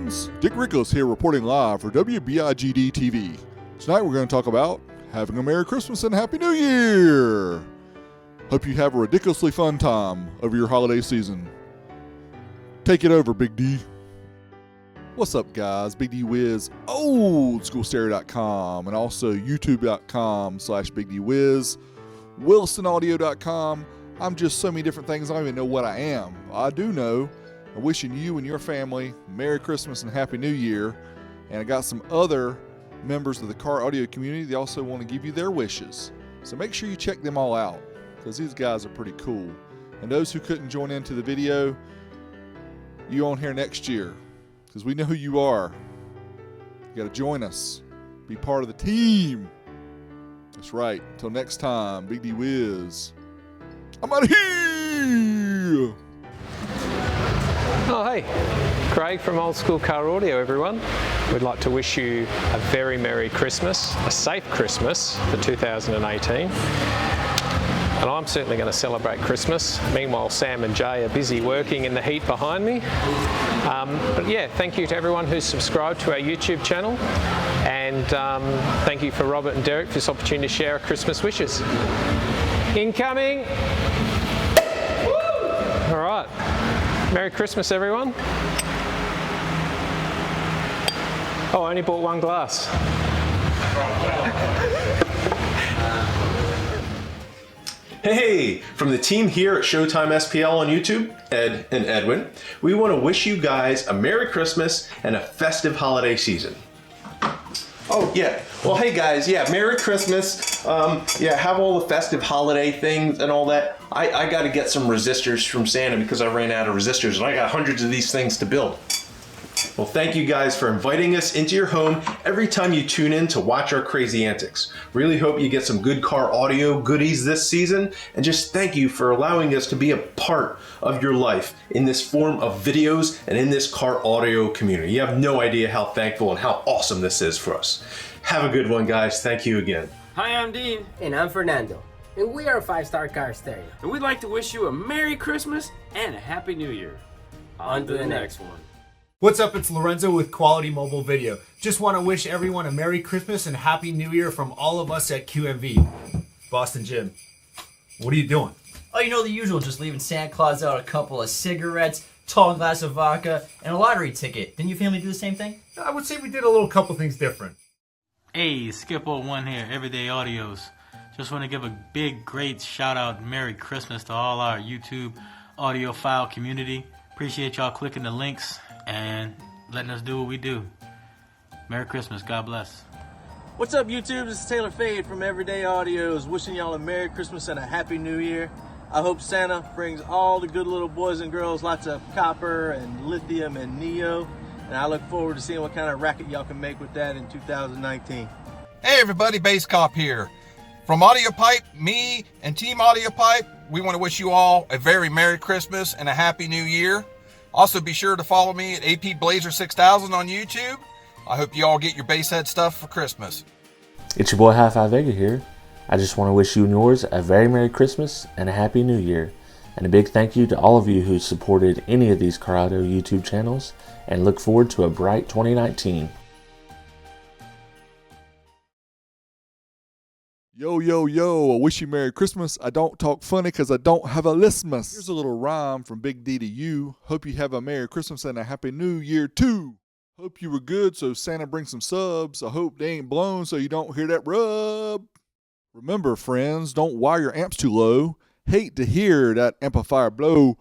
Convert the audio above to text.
friends. Dick Rickles here reporting live for WBIGD TV. Tonight we're going to talk about having a Merry Christmas and Happy New Year. Hope you have a ridiculously fun time over your holiday season. Take it over, Big D. What's up, guys? Big D Wiz, oldschoolstereo.com, and also youtube.com/Big D Wiz, wilsonaudio.com. I'm just so many different things, I don't even know what I am. I do know I'm wishing you and your family Merry Christmas and Happy New Year. And I got some other members of the car audio community. They also want to give you their wishes. So make sure you check them all out, because these guys are pretty cool. And those who couldn't join into the video, you on here next year, because we know who you are. You got to join us. Be part of the team. That's right. Until next time, Big D Wiz, I'm out of here. Oh, hey, Craig from Old School Car Audio, everyone. We'd like to wish you a very Merry Christmas, a safe Christmas for 2018. And I'm certainly going to celebrate Christmas. Meanwhile, Sam and Jay are busy working in the heat behind me. But yeah, thank you to everyone who's subscribed to our YouTube channel. And thank you for Robert and Derek for this opportunity to share our Christmas wishes. Incoming! All right. Merry Christmas, everyone. Oh, I only bought one glass. Hey, from the team here at Showtime SPL on YouTube, Ed and Edwin, we want to wish you guys a Merry Christmas and a festive holiday season. Oh, yeah. Well, hey guys, yeah, Merry Christmas. Yeah, have all the festive holiday things and all that. I got to get some resistors from Santa because I ran out of resistors and I got hundreds of these things to build. Well, thank you guys for inviting us into your home every time you tune in to watch our crazy antics. Really hope you get some good car audio goodies this season, and just thank you for allowing us to be a part of your life in this form of videos and in this car audio community. You have no idea how thankful and how awesome this is for us. Have a good one, guys. Thank you again. Hi, I'm Dean. And I'm Fernando. And we are 5-Star Car Stereo. And we'd like to wish you a Merry Christmas and a Happy New Year. On to the next one. What's up, it's Lorenzo with Quality Mobile Video. Just want to wish everyone a Merry Christmas and Happy New Year from all of us at QMV. Boston Jim, what are you doing? Oh, you know the usual, just leaving Santa Claus out a couple of cigarettes, tall glass of vodka, and a lottery ticket. Didn't your family do the same thing? I would say we did a couple things different. Hey, Skip01 here, Everyday Audios. Just want to give a big, great shout out, Merry Christmas to all our YouTube audiophile community. Appreciate y'all clicking the links and letting us do what we do. Merry Christmas. God bless. What's up, YouTube? This is Taylor Fade from Everyday Audios, wishing y'all a Merry Christmas and a Happy New Year. I hope Santa brings all the good little boys and girls lots of copper and lithium and neo, and I look forward to seeing what kind of racket y'all can make with that in 2019. Hey everybody, Bass Cop here. From Audio Pipe, me and Team Audio Pipe, we want to wish you all a very Merry Christmas and a Happy New Year. Also, be sure to follow me at AP Blazer 6000 on YouTube. I hope you all get your bass head stuff for Christmas. It's your boy High Five Vega here. I just want to wish you and yours a very Merry Christmas and a Happy New Year. And a big thank you to all of you who supported any of these Car Audio YouTube channels, and look forward to a bright 2019. Yo, yo, yo, I wish you Merry Christmas. I don't talk funny because I don't have a listmas. Here's a little rhyme from Big D to you. Hope you have a Merry Christmas and a Happy New Year too. Hope you were good so Santa brings some subs. I hope they ain't blown so you don't hear that rub. Remember, friends, don't wire your amps too low. Hate to hear that amplifier blow.